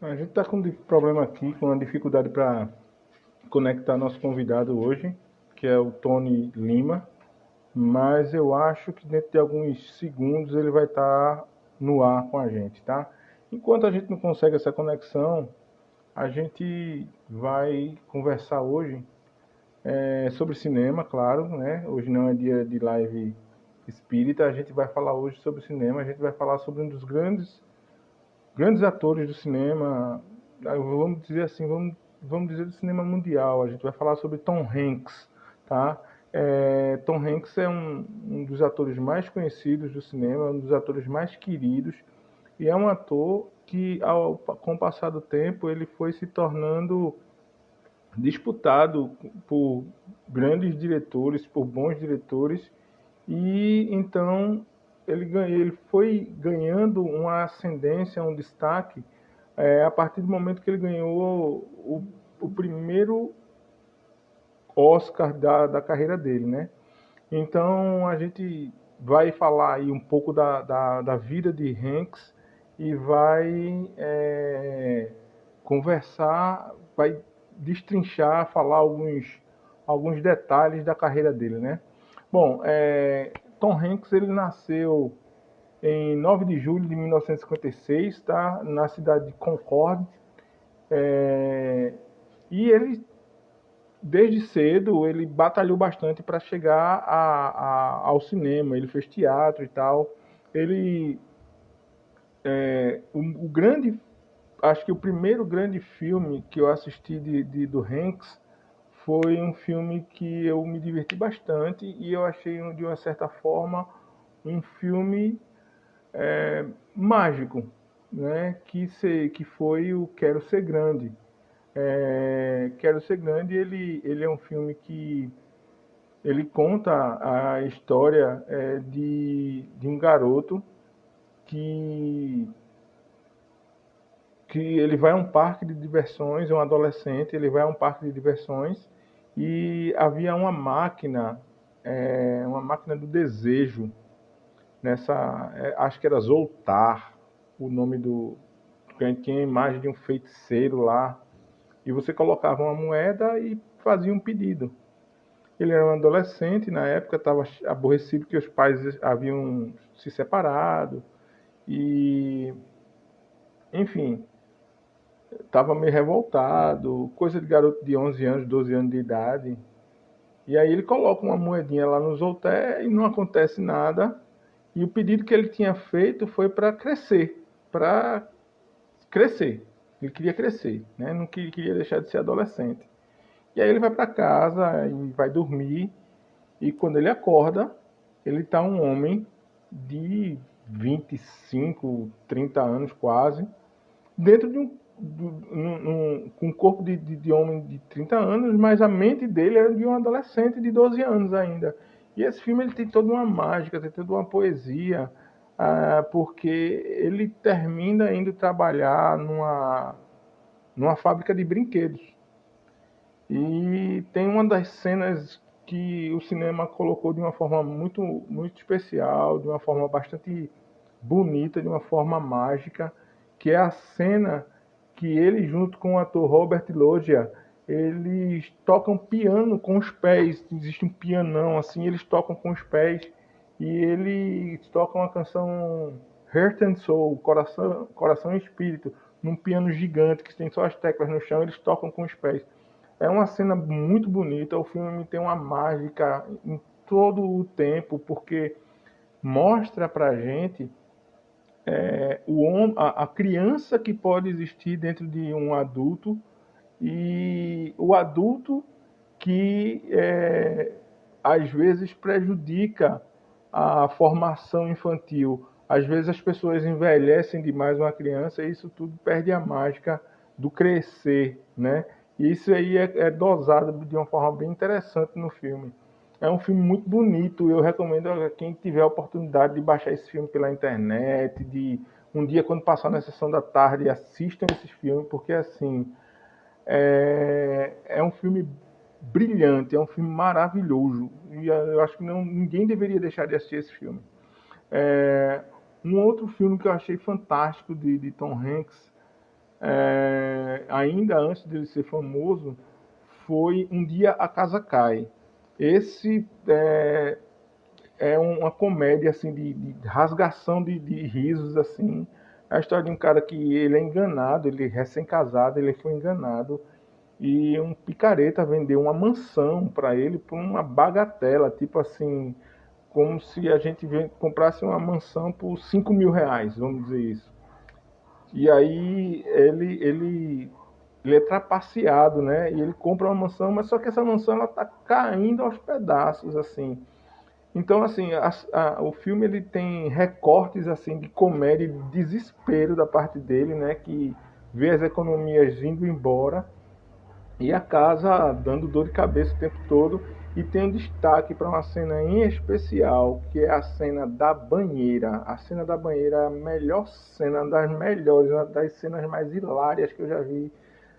A gente está com problema aqui, com uma dificuldade para conectar nosso convidado hoje, que é o Tony Lima, mas eu acho que dentro de alguns segundos ele vai estar no ar com a gente, tá? Enquanto a gente não consegue essa conexão, a gente vai conversar hoje sobre cinema, claro, né? Hoje não é dia de live espírita, a gente vai falar hoje sobre cinema, a gente vai falar sobre um dos grandes atores do cinema, vamos dizer assim, vamos dizer do cinema mundial. A gente vai falar sobre Tom Hanks, tá? Tom Hanks é um dos atores mais conhecidos do cinema, um dos atores mais queridos, e é um ator que, com o passar do tempo, ele foi se tornando disputado por grandes diretores, por bons diretores, e então ele foi ganhando uma ascendência, um destaque, a partir do momento que ele ganhou o primeiro Oscar da carreira dele, né? Então a gente vai falar aí um pouco da vida de Hanks e vai conversar, vai destrinchar, falar alguns detalhes da carreira dele, né? Bom, Tom Hanks ele nasceu em 9 de julho de 1956, tá? Na cidade de Concord. E ele, desde cedo, ele batalhou bastante para chegar ao cinema. Ele fez teatro e tal. Ele, o grande, acho que o primeiro grande filme que eu assisti do Hanks foi um filme que eu me diverti bastante e eu achei, de uma certa forma, um filme mágico, né? Que foi o Quero Ser Grande. Quero Ser Grande, ele é um filme que ele conta a história de um garoto que, que ele vai a um parque de diversões, um adolescente, ele vai a um parque de diversões e havia uma máquina do desejo nessa, acho que era Zoltar, o nome do, tinha a imagem de um feiticeiro lá, e você colocava uma moeda e fazia um pedido. Ele era um adolescente, na época estava aborrecido que os pais haviam se separado, e, enfim, estava meio revoltado, coisa de garoto de 11 anos, 12 anos de idade. E aí ele coloca uma moedinha lá no Zoltar e não acontece nada. E o pedido que ele tinha feito foi para crescer, para crescer. Ele queria crescer, né? Não queria deixar de ser adolescente. E aí ele vai para casa e vai dormir. E quando ele acorda, ele está um homem de 25, 30 anos quase, dentro de com um corpo de homem de 30 anos, mas a mente dele era de um adolescente de 12 anos ainda. E esse filme ele tem toda uma mágica, tem toda uma poesia, porque ele termina indo trabalhar numa fábrica de brinquedos. E tem uma das cenas que o cinema colocou de uma forma muito, muito especial, de uma forma bastante bonita, de uma forma mágica, que é a cena que ele, junto com o ator Robert Loggia, eles tocam piano com os pés. Existe um pianão assim, eles tocam com os pés e eles tocam a canção Heart and Soul, coração e espírito, num piano gigante que tem só as teclas no chão, eles tocam com os pés. É uma cena muito bonita, o filme tem uma mágica em todo o tempo, porque mostra pra gente a criança que pode existir dentro de um adulto e o adulto que às vezes prejudica a formação infantil. Às vezes as pessoas envelhecem demais uma criança e isso tudo perde a mágica do crescer, né? E isso aí é dosado de uma forma bem interessante no filme. É um filme muito bonito, eu recomendo a quem tiver a oportunidade de baixar esse filme pela internet, de um dia quando passar na sessão da tarde assistam esse filme, porque assim, é um filme brilhante, é um filme maravilhoso. E eu acho que ninguém deveria deixar de assistir esse filme. Um outro filme que eu achei fantástico de Tom Hanks ainda antes dele ser famoso, foi Um Dia a Casa Cai. Esse é uma comédia assim de rasgação de risos assim. É a história de um cara que ele é enganado, ele é recém-casado, ele foi enganado e um picareta vendeu uma mansão para ele por uma bagatela, tipo assim, como se a gente comprasse uma mansão por R$ 5.000, vamos dizer isso. E aí ele é trapaceado, né? E ele compra uma mansão, mas só que essa mansão ela tá caindo aos pedaços, assim. Então, assim, o filme ele tem recortes assim de comédia e desespero da parte dele, né? Que vê as economias indo embora e a casa dando dor de cabeça o tempo todo. E tem um destaque para uma cena em especial, que é a cena da banheira. A cena da banheira é a melhor cena, uma das melhores, uma das cenas mais hilárias que eu já vi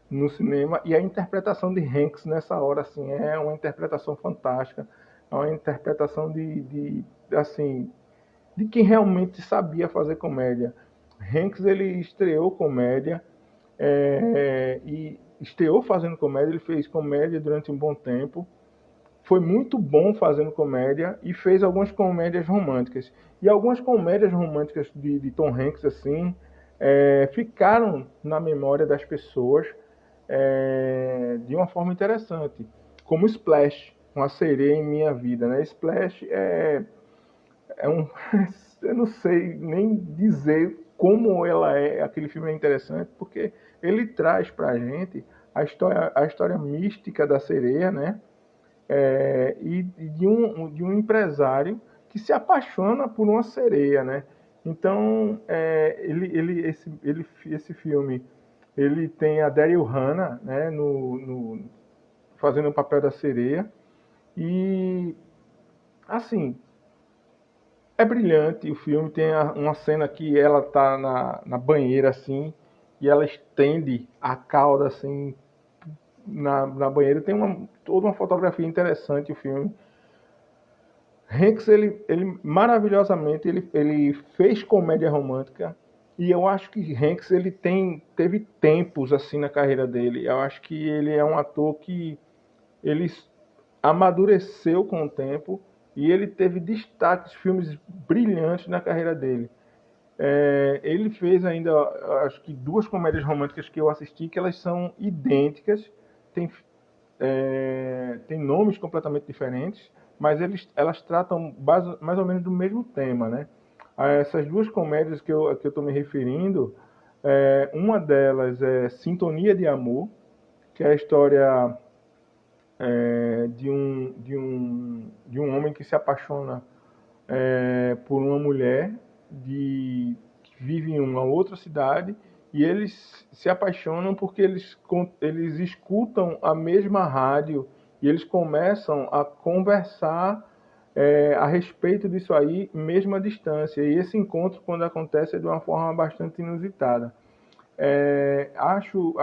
no cinema. E a interpretação de Hanks nessa hora, assim, é uma interpretação fantástica. É uma interpretação assim, de quem realmente sabia fazer comédia. Hanks, ele estreou comédia, e estreou fazendo comédia, ele fez comédia durante um bom tempo, foi muito bom fazendo comédia e fez algumas comédias românticas. E algumas comédias românticas de Tom Hanks, assim, ficaram na memória das pessoas de uma forma interessante, como Splash, Uma Sereia em Minha Vida, né? Splash é um... eu não sei nem dizer como aquele filme é interessante, porque ele traz pra gente a história mística da sereia, né? E de um empresário que se apaixona por uma sereia, né? Então, esse filme, ele tem a Daryl Hannah, né, fazendo o papel da sereia. E, assim, é brilhante o filme. Tem uma cena que ela tá na banheira, assim, e ela estende a cauda, assim, na banheira. Tem toda uma fotografia interessante o filme. Hanks, ele maravilhosamente, ele fez comédia romântica, e eu acho que Hanks, ele teve tempos assim na carreira dele. Eu acho que ele é um ator que ele amadureceu com o tempo e ele teve destaques, filmes brilhantes na carreira dele. Ele fez ainda, acho que duas comédias românticas que eu assisti, que elas são idênticas, tem tem nomes completamente diferentes, mas elas tratam mais ou menos do mesmo tema, né? Essas duas comédias que eu estou me referindo, uma delas é Sintonia de Amor, que é a história de um homem que se apaixona por uma mulher que vive em uma outra cidade, e eles se apaixonam porque eles escutam a mesma rádio e eles começam a conversar a respeito disso aí, mesmo à distância. E esse encontro, quando acontece, é de uma forma bastante inusitada. Acho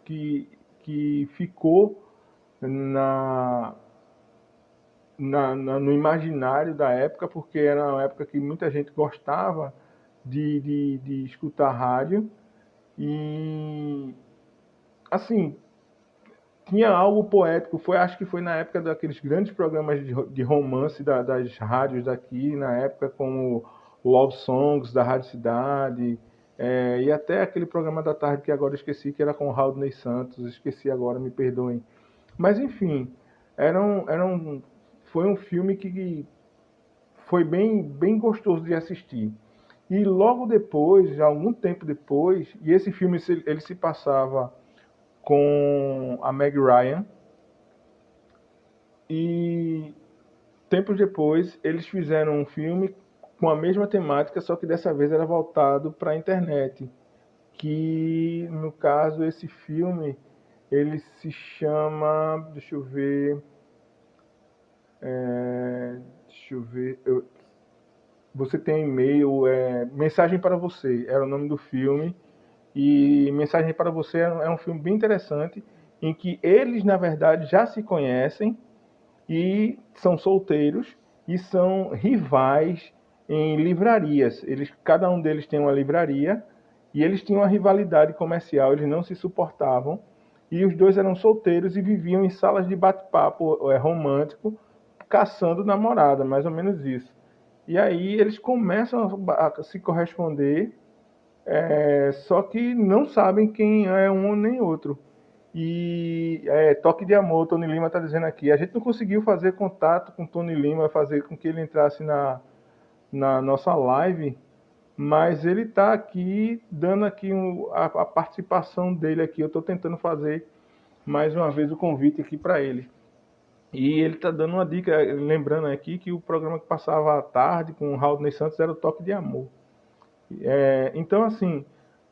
que ficou na, no imaginário da época, porque era uma época que muita gente gostava de escutar rádio. E, assim, tinha algo poético. Acho que foi na época daqueles grandes programas de romance das rádios daqui, na época, como Love Songs da Rádio Cidade, e até aquele programa da tarde que agora eu esqueci, que era com o Raul Santos, esqueci agora, me perdoem. Mas, enfim, foi um filme que foi bem gostoso de assistir. E logo depois, algum tempo depois, e esse filme ele se passava com a Meg Ryan, e tempos depois eles fizeram um filme com a mesma temática, só que dessa vez era voltado para a internet, que no caso esse filme ele se chama, deixa eu ver, você tem e-mail, Mensagem para Você, era o nome do filme. E Mensagem para Você é um filme bem interessante, em que eles, na verdade, já se conhecem e são solteiros e são rivais em livrarias. Cada um deles tem uma livraria E eles tinham uma rivalidade comercial, eles não se suportavam, e os dois eram solteiros e viviam em salas de bate-papo romântico, caçando namorada, mais ou menos isso. E aí eles começam a se corresponder, só que não sabem quem é um nem outro. E toque de amor, Tony Lima está dizendo aqui. A gente não conseguiu fazer contato com Tony Lima, fazer com que ele entrasse na nossa live, mas ele está aqui dando aqui a participação dele aqui. Eu estou tentando fazer mais uma vez o convite aqui para ele. E ele está dando uma dica, lembrando aqui que o programa que passava à tarde com o Raul Santos era o Toque de Amor. Então, assim,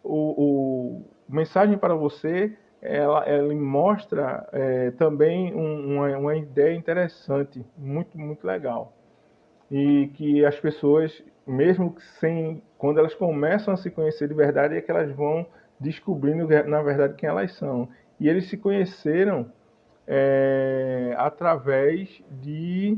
o mensagem para você, ela mostra também uma ideia interessante, muito, muito legal. E que as pessoas, mesmo sem, quando elas começam a se conhecer de verdade, é que elas vão descobrindo, na verdade, quem elas são. E eles se conheceram através de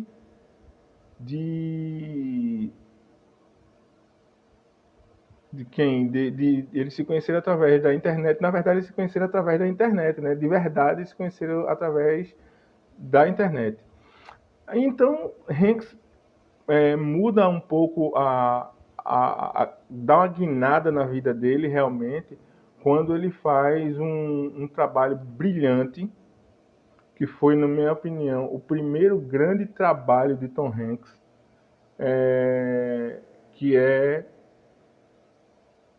quem? Eles se conheceram através da internet. Na verdade, eles se conheceram através da internet, né? De verdade, eles se conheceram através da internet. Então, Hanks muda um pouco dá uma guinada na vida dele, realmente, quando ele faz um trabalho brilhante, que foi, na minha opinião, o primeiro grande trabalho de Tom Hanks, que é...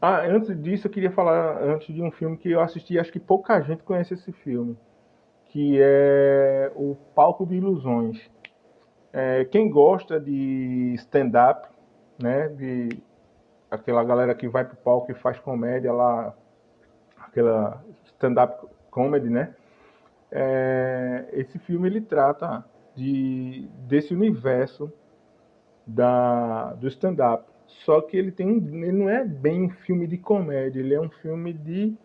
antes disso, eu queria falar antes de um filme que eu assisti, acho que pouca gente conhece esse filme, que é O Palco de Ilusões. Quem gosta de stand-up, né, de aquela galera que vai pro palco e faz comédia lá, aquela stand-up comedy, né? Esse filme ele trata desse universo do stand-up. Só que ele não é bem um filme de comédia, ele é um filme de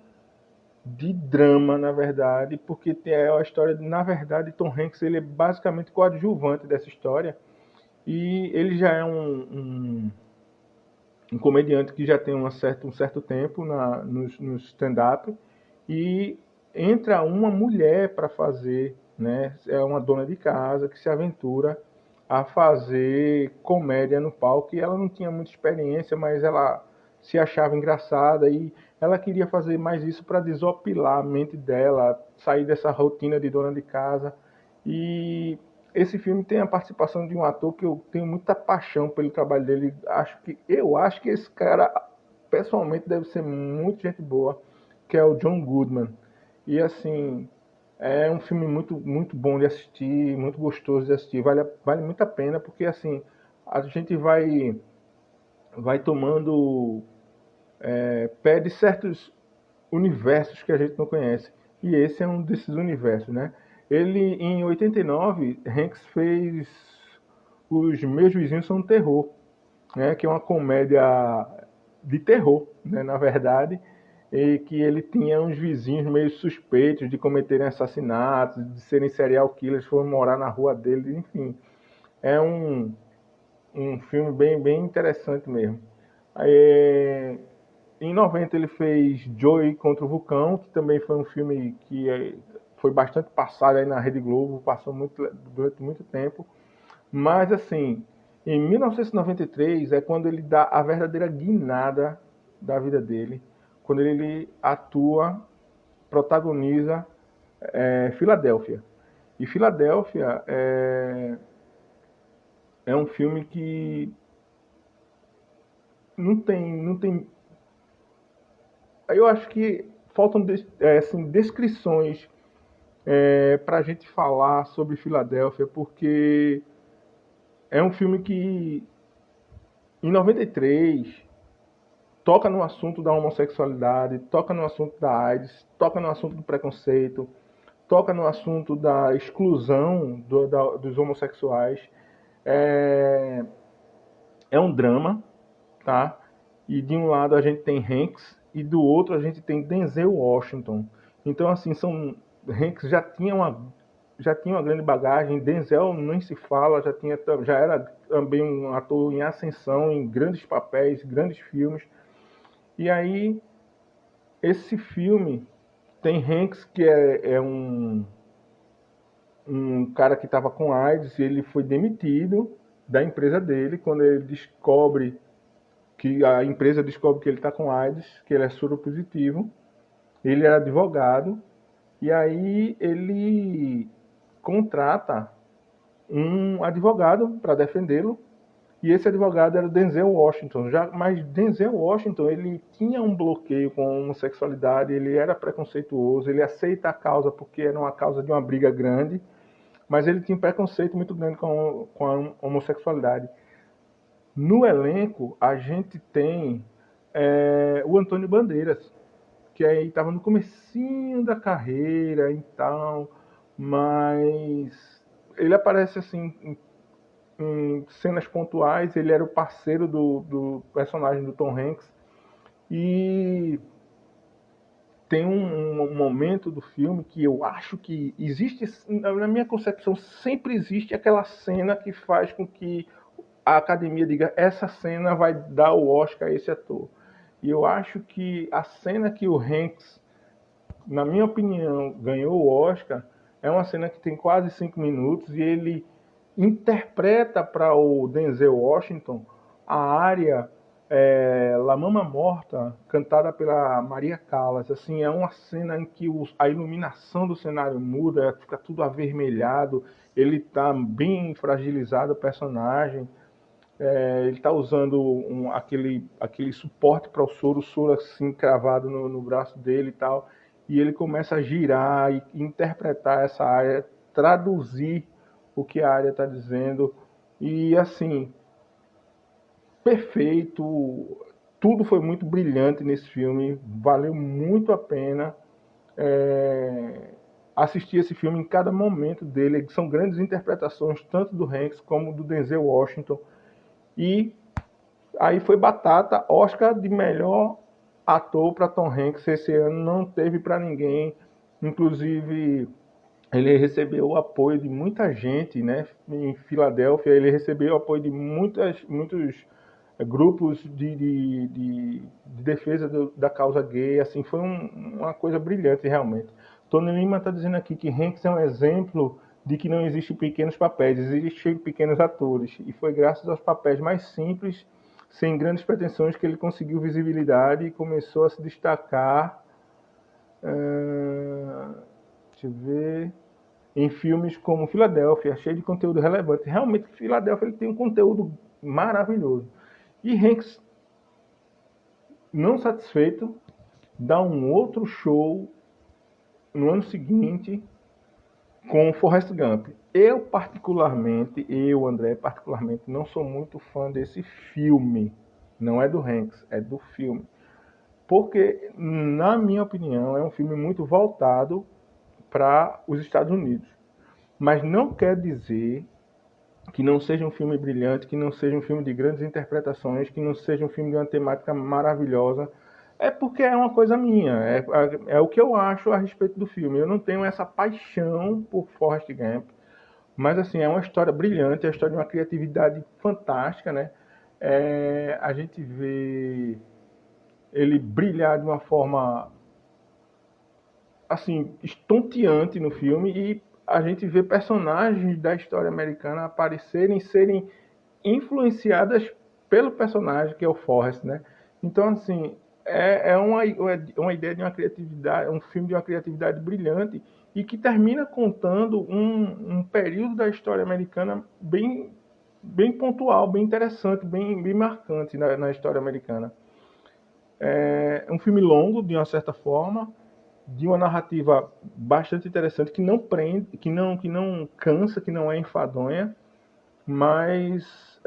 drama, na verdade, porque é a história, na verdade, Tom Hanks ele é basicamente coadjuvante dessa história, e ele já é um comediante que já tem um certo tempo no stand-up, e entra uma mulher para fazer, né? É uma dona de casa que se aventura a fazer comédia no palco, e ela não tinha muita experiência, mas ela se achava engraçada e ela queria fazer mais isso para desopilar a mente dela, sair dessa rotina de dona de casa. E esse filme tem a participação de um ator que eu tenho muita paixão pelo trabalho dele. Eu acho que esse cara, pessoalmente, deve ser muito gente boa, que é o John Goodman. E assim, é um filme muito, muito bom de assistir, muito gostoso de assistir. Vale muito a pena, porque assim, a gente vai tomando pé de certos universos que a gente não conhece. E esse é um desses universos, né? Ele, em 89, Hanks fez Os Meus Vizinhos São um Terror, né? Que é uma comédia de terror, né? Na verdade, e que ele tinha uns vizinhos meio suspeitos de cometerem assassinatos, de serem serial killers, foram morar na rua dele, enfim. É um filme bem, bem interessante mesmo. Aí, em 90 ele fez Joey contra o Vulcão, que também foi um filme que foi bastante passado aí na Rede Globo, passou durante muito tempo. Mas assim, em 1993 é quando ele dá a verdadeira guinada da vida dele, quando ele protagoniza Filadélfia. E Filadélfia é um filme que não tem. Eu acho que faltam assim, descrições para a gente falar sobre Filadélfia, porque é um filme que, em 93, toca no assunto da homossexualidade, toca no assunto da AIDS, toca no assunto do preconceito, toca no assunto da exclusão dos homossexuais. É um drama, tá? E de um lado a gente tem Hanks e do outro a gente tem Denzel Washington. Então, assim, Hanks já tinha uma grande bagagem, Denzel nem se fala, já era também um ator em ascensão, em grandes papéis, grandes filmes. E aí esse filme tem Hanks, que é um cara que estava com AIDS, e ele foi demitido da empresa dele quando ele descobre que a empresa descobre que ele está com AIDS, que ele é soropositivo. Ele era advogado e aí ele contrata um advogado para defendê-lo. E esse advogado era o Denzel Washington. Mas Denzel Washington, ele tinha um bloqueio com a homossexualidade, ele era preconceituoso, ele aceita a causa porque era uma causa de uma briga grande, mas ele tinha um preconceito muito grande com a homossexualidade. No elenco, a gente tem o Antônio Bandeiras, que aí estava no comecinho da carreira e tal, mas ele aparece assim em cenas pontuais. Ele era o parceiro do personagem do Tom Hanks, e tem um momento do filme que eu acho que existe, na minha concepção, sempre existe aquela cena que faz com que a academia diga: essa cena vai dar o Oscar a esse ator. E eu acho que a cena que o Hanks, na minha opinião, ganhou o Oscar é uma cena que tem quase 5 minutos e ele interpreta para o Denzel Washington a área La Mama Morta, cantada pela Maria Callas. Assim, é uma cena em que a iluminação do cenário muda, fica tudo avermelhado, ele está bem fragilizado, o personagem. Ele está usando aquele suporte para o soro assim cravado no braço dele e tal, e ele começa a girar e interpretar essa área, traduzir o que a área está dizendo, e assim, perfeito, tudo foi muito brilhante nesse filme, valeu muito a pena assistir esse filme em cada momento dele. São grandes interpretações, tanto do Hanks como do Denzel Washington. E aí foi batata. Oscar de melhor ator para Tom Hanks esse ano não teve para ninguém. Inclusive, ele recebeu o apoio de muita gente, né? Em Filadélfia, ele recebeu o apoio de muitos grupos de defesa da causa gay. Assim, foi uma coisa brilhante, realmente. Tony Lima está dizendo aqui que Hanks é um exemplo de que não existem pequenos papéis, existem pequenos atores. E foi graças aos papéis mais simples, sem grandes pretensões, que ele conseguiu visibilidade e começou a se destacar. Deixa eu ver. Em filmes como Filadélfia, cheio de conteúdo relevante. Realmente, Filadélfia ele tem um conteúdo maravilhoso. E Hanks, não satisfeito, dá um outro show no ano seguinte com Forrest Gump. André, particularmente, não sou muito fã desse filme. Não é do Hanks, é do filme. Porque, na minha opinião, é um filme muito voltado para os Estados Unidos. Mas não quer dizer que não seja um filme brilhante, que não seja um filme de grandes interpretações, que não seja um filme de uma temática maravilhosa. É porque é uma coisa minha, é o que eu acho a respeito do filme. Eu não tenho essa paixão por Forrest Gump, mas assim, é uma história brilhante, é a história de uma criatividade fantástica, né? A gente vê ele brilhar de uma forma assim, estonteante no filme, e a gente vê personagens da história americana aparecerem, serem influenciadas pelo personagem que é o Forrest, né? Então, assim, é uma ideia de uma criatividade, um filme de uma criatividade brilhante, e que termina contando um período da história americana bem pontual, bem interessante, bem marcante na história americana. É um filme longo, de uma certa forma, de uma narrativa bastante interessante, que não prende, que não cansa, que não é enfadonha, mas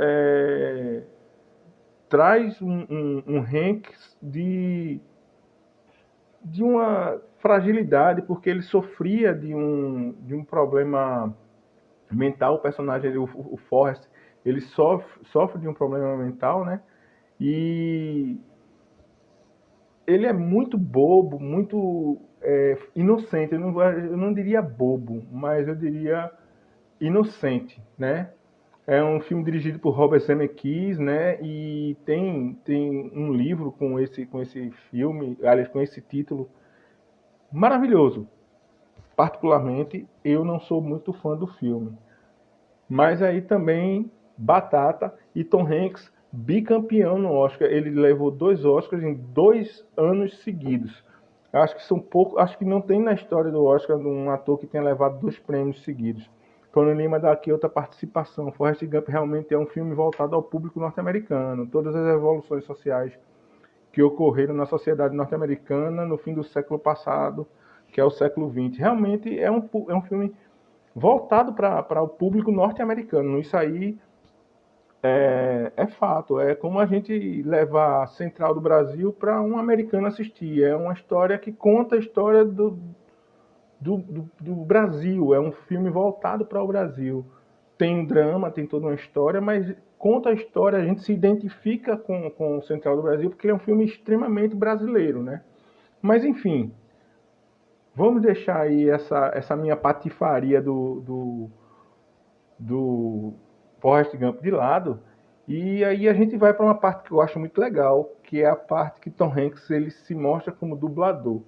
traz um Hanks de uma fragilidade, porque ele sofria de um problema mental. O personagem, o Forrest, ele sofre de um problema mental, né? E ele é muito bobo, muito inocente. Eu não diria bobo, mas eu diria inocente, né? É um filme dirigido por Robert Zemeckis, né? E tem um livro com esse filme, aliás, com esse título maravilhoso. Particularmente, eu não sou muito fã do filme. Mas aí também batata e Tom Hanks bicampeão no Oscar. Ele levou 2 Oscars em 2 anos seguidos. Acho que são poucos, acho que não tem na história do Oscar um ator que tenha levado 2 prêmios seguidos. Tony Lima dá aqui outra participação. Forrest Gump realmente é um filme voltado ao público norte-americano. Todas as evoluções sociais que ocorreram na sociedade norte-americana no fim do século passado, que é o século XX. Realmente é um filme voltado para o público norte-americano. Isso aí é fato. É como a gente levar a Central do Brasil para um americano assistir. É uma história que conta a história do Brasil. É um filme voltado para o Brasil. Tem um drama, tem toda uma história, mas conta a história, a gente se identifica com o Central do Brasil, porque ele é um filme extremamente brasileiro, né? Mas enfim, vamos deixar aí essa minha patifaria do Forrest Gump de lado, e aí a gente vai para uma parte que eu acho muito legal, que é a parte que Tom Hanks ele se mostra como dublador,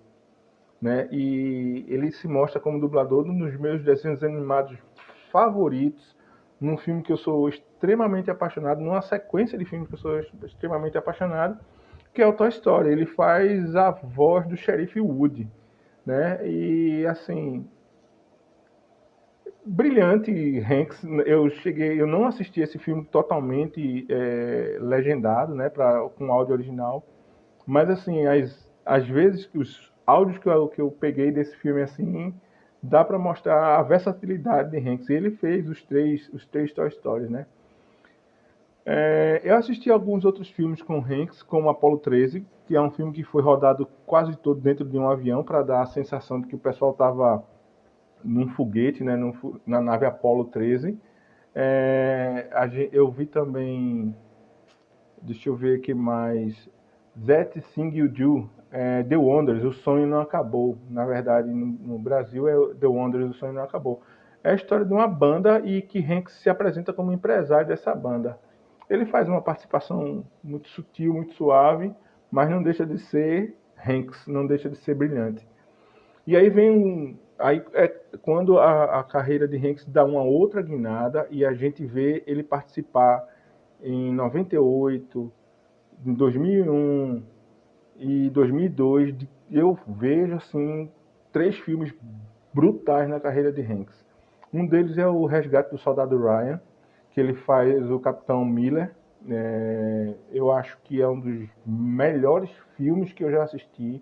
né? E ele se mostra como dublador num dos meus desenhos animados favoritos, num filme que eu sou extremamente apaixonado, numa sequência de filmes que eu sou extremamente apaixonado, que é o Toy Story. Ele faz a voz do Xerife Woody, né? E assim, brilhante Hanks. Eu não assisti esse filme totalmente legendado, né, com áudio original, mas assim, às vezes que os áudios que eu peguei desse filme assim, dá para mostrar a versatilidade de Hanks. Ele fez os três Toy Stories, né? Eu assisti alguns outros filmes com Hanks, como Apollo 13, que é um filme que foi rodado quase todo dentro de um avião para dar a sensação de que o pessoal estava num foguete, né, na nave Apollo 13. Eu vi também, deixa eu ver aqui mais, That Thing You Do, The Wonders, O Sonho Não Acabou. Na verdade, no Brasil é The Wonders, O Sonho Não Acabou. É a história de uma banda e que Hanks se apresenta como empresário dessa banda. Ele faz uma participação muito sutil, muito suave, mas não deixa de ser Hanks, não deixa de ser brilhante. E aí vem aí é quando a carreira de Hanks dá uma outra guinada e a gente vê ele participar em 98, em 2001 e 2002. Eu vejo assim 3 filmes brutais na carreira de Hanks. Um deles é o Resgate do Soldado Ryan, que ele faz o Capitão Miller. Eu acho que é um dos melhores filmes que eu já assisti.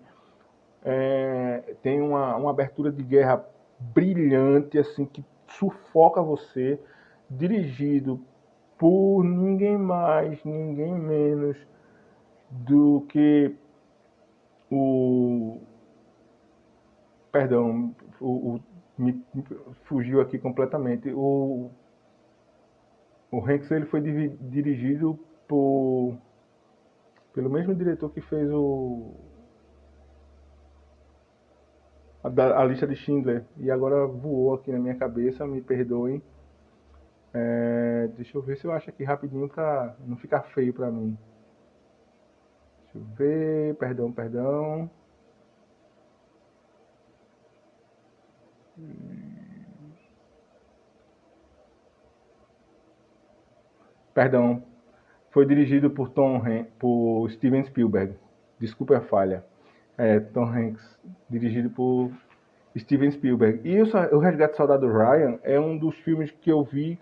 Tem uma abertura de guerra brilhante, assim, que sufoca você, dirigido por ninguém mais, ninguém menos do que o. Perdão, me fugiu aqui completamente. O Hanks ele foi dirigido pelo mesmo diretor que fez a lista de Schindler, e agora voou aqui na minha cabeça, me perdoem. Deixa eu ver se eu acho aqui rapidinho pra não ficar feio pra mim. Deixa eu ver, perdão. Perdão, foi dirigido por Steven Spielberg. Desculpe a falha. Tom Hanks, dirigido por Steven Spielberg. E o Resgate do Soldado Ryan é um dos filmes que eu vi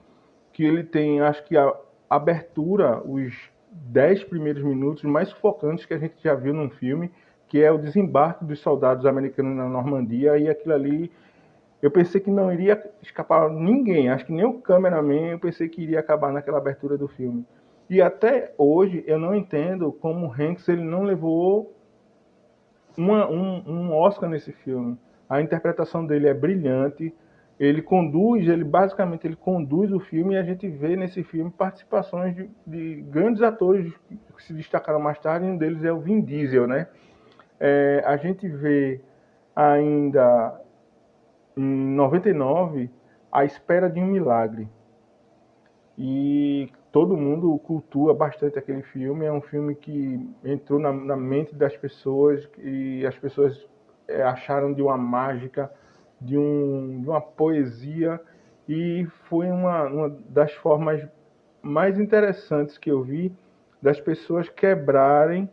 que ele tem, acho que a abertura, os 10 primeiros minutos mais sufocantes que a gente já viu num filme, que é o desembarque dos soldados americanos na Normandia, e aquilo ali, eu pensei que não iria escapar ninguém, acho que nem o cameraman, eu pensei que iria acabar naquela abertura do filme. E até hoje eu não entendo como Hanks ele não levou um Oscar nesse filme. A interpretação dele é brilhante. Ele basicamente ele conduz o filme, e a gente vê nesse filme participações de grandes atores que se destacaram mais tarde. Um deles é o Vin Diesel, né? A gente vê ainda em 99 A Espera de um Milagre. e todo mundo cultua bastante aquele filme. É um filme que entrou na mente das pessoas e as pessoas acharam de uma mágica, de uma poesia, e foi uma das formas mais interessantes que eu vi das pessoas quebrarem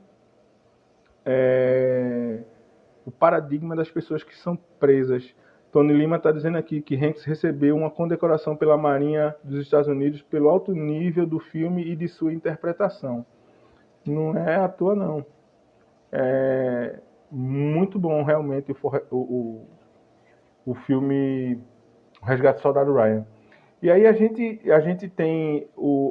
o paradigma das pessoas que são presas. Tony Lima está dizendo aqui que Hanks recebeu uma condecoração pela Marinha dos Estados Unidos pelo alto nível do filme e de sua interpretação. Não é à toa, não. É muito bom, realmente, o filme O Resgate do Soldado Ryan. E aí a gente tem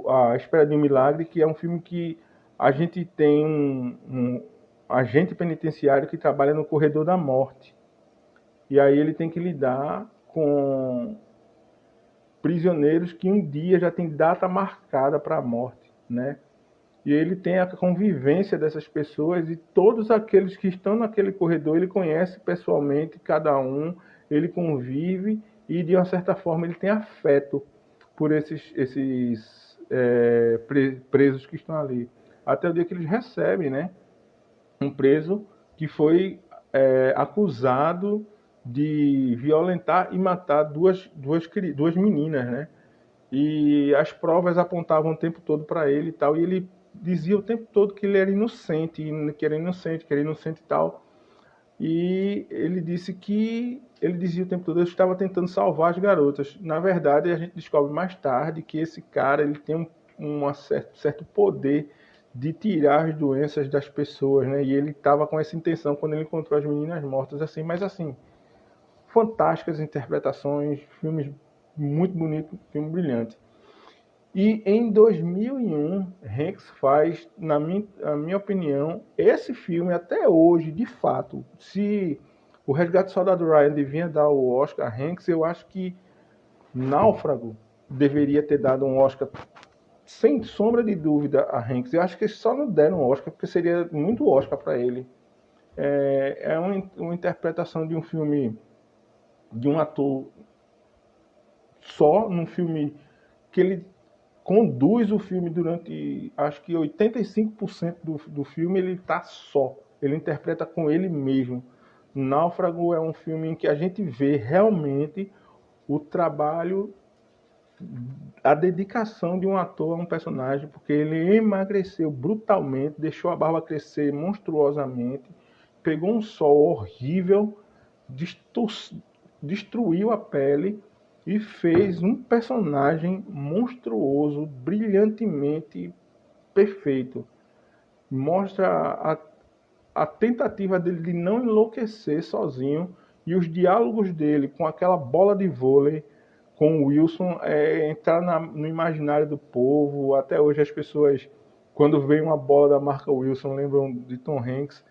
A Espera de um Milagre, que é um filme que a gente tem um agente penitenciário que trabalha no corredor da morte. E aí ele tem que lidar com prisioneiros que um dia já tem data marcada para a morte, né? E ele tem a convivência dessas pessoas, e todos aqueles que estão naquele corredor ele conhece pessoalmente, cada um, ele convive e de uma certa forma ele tem afeto por esses presos que estão ali. Até o dia que eles recebem, né? Um preso que foi acusado de violentar e matar duas meninas, né? E as provas apontavam o tempo todo para ele e tal, e ele dizia o tempo todo que ele era inocente, que era inocente, que era inocente e tal. E ele dizia o tempo todo, eu estava tentando salvar as garotas. Na verdade, a gente descobre mais tarde que esse cara, ele tem um certo poder de tirar as doenças das pessoas, né? E ele estava com essa intenção quando ele encontrou as meninas mortas, assim. Mas assim, fantásticas interpretações, filmes muito bonito, filme brilhante. E em 2001, Hanks faz, na minha opinião, esse filme até hoje, de fato, se o Resgate do Soldado Ryan devia dar o Oscar a Hanks, eu acho que Náufrago deveria ter dado um Oscar, sem sombra de dúvida, a Hanks. Eu acho que eles só não deram um Oscar porque seria muito Oscar para ele. É uma interpretação de um filme, de um ator só, num filme que ele conduz o filme durante, acho que 85% do filme ele está só. Ele interpreta com ele mesmo. Náufrago é um filme em que a gente vê realmente o trabalho, a dedicação de um ator a um personagem, porque ele emagreceu brutalmente, deixou a barba crescer monstruosamente, pegou um sol horrível, destruiu a pele e fez um personagem monstruoso, brilhantemente perfeito. Mostra a tentativa dele de não enlouquecer sozinho, e os diálogos dele com aquela bola de vôlei com o Wilson entrar no imaginário do povo. Até hoje as pessoas, quando veem uma bola da marca Wilson, lembram de Tom Hanks.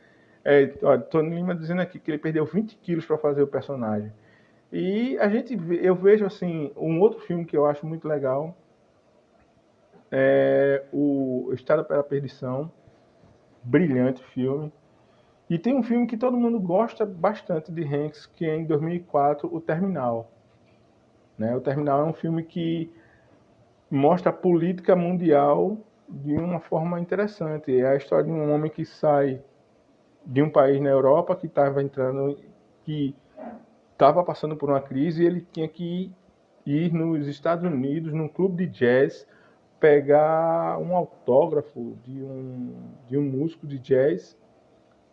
Tony Lima dizendo aqui que ele perdeu 20 quilos para fazer o personagem. E eu vejo assim, um outro filme que eu acho muito legal é o Estrada pela Perdição, brilhante filme. E tem um filme que todo mundo gosta bastante de Hanks, que é em 2004, O Terminal. Né? O Terminal é um filme que mostra a política mundial de uma forma interessante. É a história de um homem que sai de um país na Europa que estava passando por uma crise, e ele tinha que ir nos Estados Unidos, num clube de jazz, pegar um autógrafo de um músico de jazz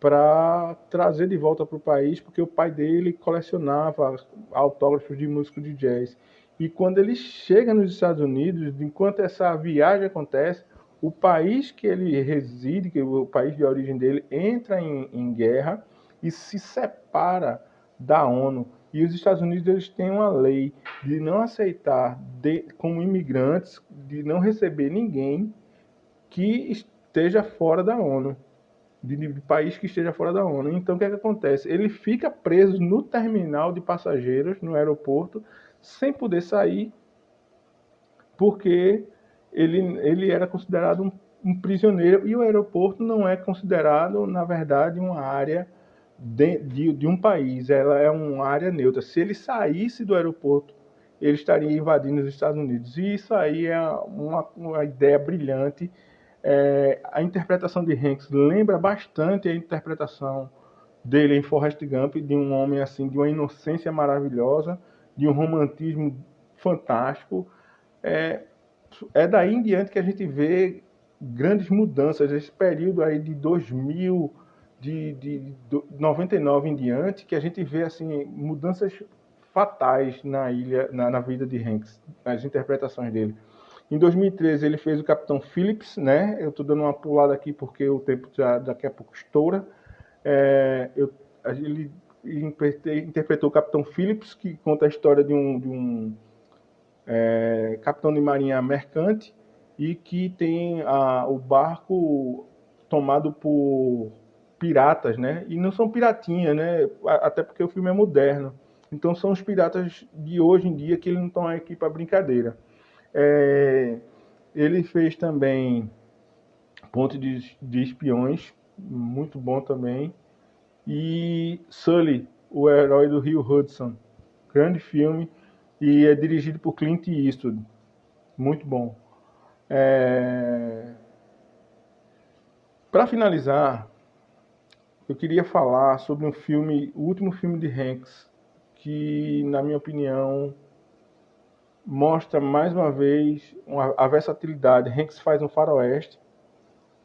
para trazer de volta para o país, porque o pai dele colecionava autógrafos de músico de jazz. E quando ele chega nos Estados Unidos, enquanto essa viagem acontece, o país que ele reside, que é o país de origem dele, entra em guerra e se separa da ONU. E os Estados Unidos eles têm uma lei de não aceitar como imigrantes, de não receber ninguém que esteja fora da ONU, de país que esteja fora da ONU. Então o que é que acontece? Ele fica preso no terminal de passageiros, no aeroporto, sem poder sair, porque ele era considerado um prisioneiro, e o aeroporto não é considerado, na verdade, uma área de um país, ela é uma área neutra. Se ele saísse do aeroporto ele estaria invadindo os Estados Unidos. E isso aí é uma ideia brilhante. A interpretação de Hanks lembra bastante a interpretação dele em Forrest Gump, de um homem assim, de uma inocência maravilhosa, de um romantismo fantástico. É daí em diante que a gente vê grandes mudanças, esse período aí de 2000, de 99 em diante, que a gente vê assim mudanças fatais na vida de Hanks, nas interpretações dele. Em 2013 ele fez o Capitão Phillips, né? Eu estou dando uma pulada aqui porque o tempo já daqui a pouco estoura. Ele interpretou o Capitão Phillips, que conta a história de um capitão de marinha mercante e que tem o barco tomado por piratas, né? E não são piratinhas, né? Até porque o filme é moderno. Então são os piratas de hoje em dia que eles não estão aqui para brincadeira. Ele fez também Ponte de Espiões, muito bom também. E Sully, o herói do Rio Hudson, grande filme, e é dirigido por Clint Eastwood, muito bom. Para finalizar, eu queria falar sobre o último filme de Hanks, que, na minha opinião, mostra mais uma vez a versatilidade. Hanks faz um faroeste.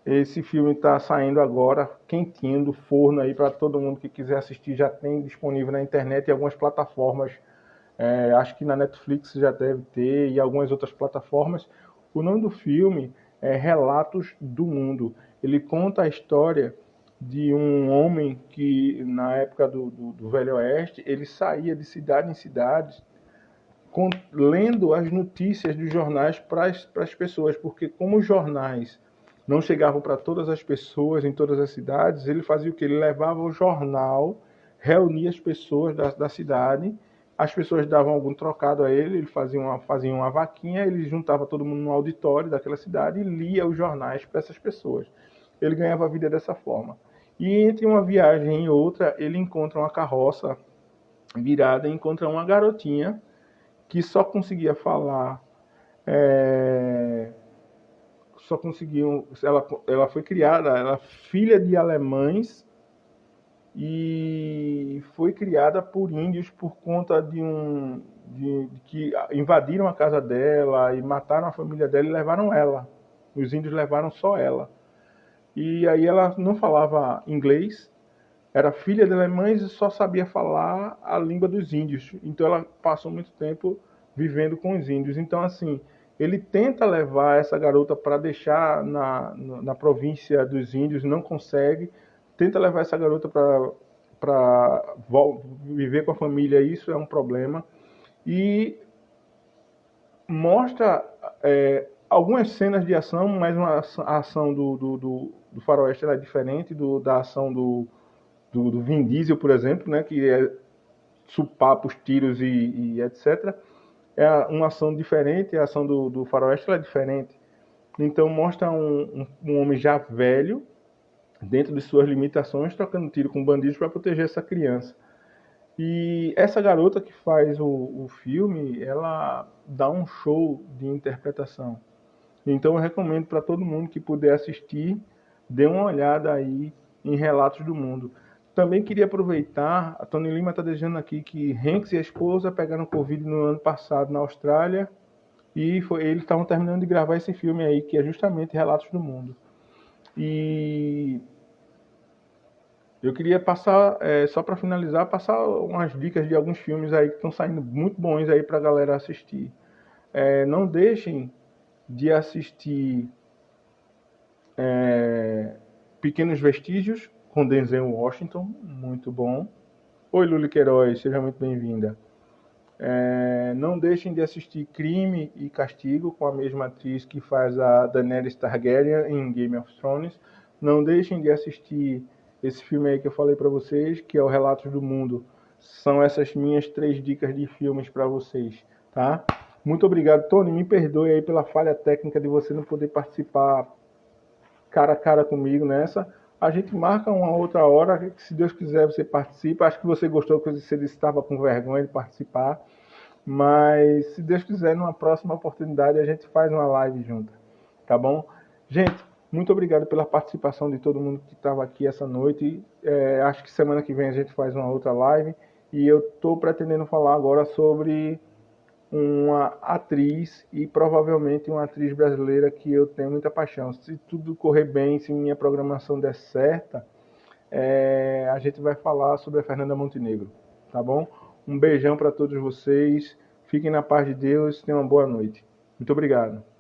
Esse filme está saindo agora, quentinho, do forno aí, para todo mundo que quiser assistir. Já tem disponível na internet e algumas plataformas. Acho que na Netflix já deve ter e algumas outras plataformas. O nome do filme é Relatos do Mundo. Ele conta a história de um homem que, na época do Velho Oeste, ele saía de cidade em cidade lendo as notícias dos jornais para as pessoas, porque como os jornais não chegavam para todas as pessoas em todas as cidades, ele fazia o que? Ele levava o jornal, reunia as pessoas da cidade, as pessoas davam algum trocado a ele, ele fazia uma vaquinha, ele juntava todo mundo no auditório daquela cidade e lia os jornais para essas pessoas. Ele ganhava a vida dessa forma. E entre uma viagem e outra, ele encontra uma carroça virada e encontra uma garotinha que só conseguia falar, ela foi criada, ela é filha de alemães e foi criada por índios por conta de que invadiram a casa dela e mataram a família dela e levaram ela. Os índios levaram só ela. E aí ela não falava inglês, era filha de alemães e só sabia falar a língua dos índios. Então ela passou muito tempo vivendo com os índios. Então, assim, ele tenta levar essa garota para deixar na província dos índios, não consegue. Tenta levar essa garota para viver com a família, isso é um problema. E mostra algumas cenas de ação, mas a ação do faroeste é diferente da ação do Vin Diesel, por exemplo, né, que é supapos, tiros e etc. É uma ação diferente, a ação do faroeste é diferente. Então mostra um homem já velho, dentro de suas limitações, trocando tiro com bandidos para proteger essa criança. E essa garota que faz o filme, ela dá um show de interpretação. Então eu recomendo para todo mundo que puder assistir, dê uma olhada aí em Relatos do Mundo. Também queria aproveitar, a Tony Lima está dizendo aqui que Hanks e a esposa pegaram Covid no ano passado na Austrália e eles estavam terminando de gravar esse filme aí, que é justamente Relatos do Mundo. E eu queria passar, só para finalizar, passar umas dicas de alguns filmes aí que estão saindo muito bons aí para a galera assistir. Não deixem de assistir Pequenos Vestígios, com Denzel Washington, muito bom. Oi, Luli Queiroz, seja muito bem-vinda. Não deixem de assistir Crime e Castigo, com a mesma atriz que faz a Daenerys Targaryen em Game of Thrones. Não deixem de assistir esse filme aí que eu falei para vocês, que é o Relatos do Mundo. São essas minhas 3 dicas de filmes para vocês, tá? Muito obrigado, Tony. Me perdoe aí pela falha técnica de você não poder participar cara a cara comigo nessa. A gente marca uma outra hora, que se Deus quiser você participa. Acho que você gostou, que você disse que estava com vergonha de participar. Mas, se Deus quiser, numa próxima oportunidade a gente faz uma live junto, tá bom? Gente, muito obrigado pela participação de todo mundo que estava aqui essa noite. Acho que semana que vem a gente faz uma outra live. E eu estou pretendendo falar agora sobre uma atriz e provavelmente uma atriz brasileira que eu tenho muita paixão. Se tudo correr bem, se minha programação der certa, a gente vai falar sobre a Fernanda Montenegro, tá bom? Um beijão para todos vocês, fiquem na paz de Deus, tenham uma boa noite. Muito obrigado.